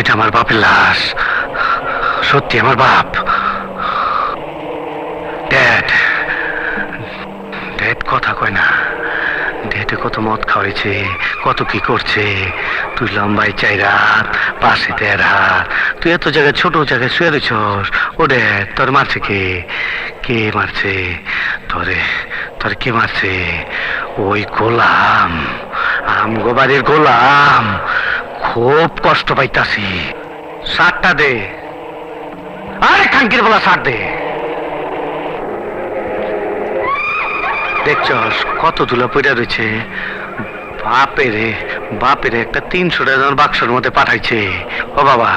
এটা আমার বাপের লাশ, সত্যি আমার বাপ। ড্যাড, ড্যাড কথা কয় না। ড্যাডে কত মদ খাওয়াইছে, কত কি করছে। তুই লম্বাই 4 হাত, পাশে 1.5 হাত, তুই এত জায়গায় ছোট জায়গায় শুয়ে রয়েছস। ও ড্যাড, তোর মারছে কে? কে মারছে তোরে? তোরে কে মারছে? ওই গোলাম, আমগো বাড়ির গোলাম। খুব কষ্ট পাইতাছি। সারটা দে, আরে খাঙ্কির বলা সার দে। দেখছস কত ধুলা পড়া রয়েছে। বাপেরে বাপেরে একটা 300 টাকা বাক্সের মধ্যে পাঠাইছে। ও বাবা,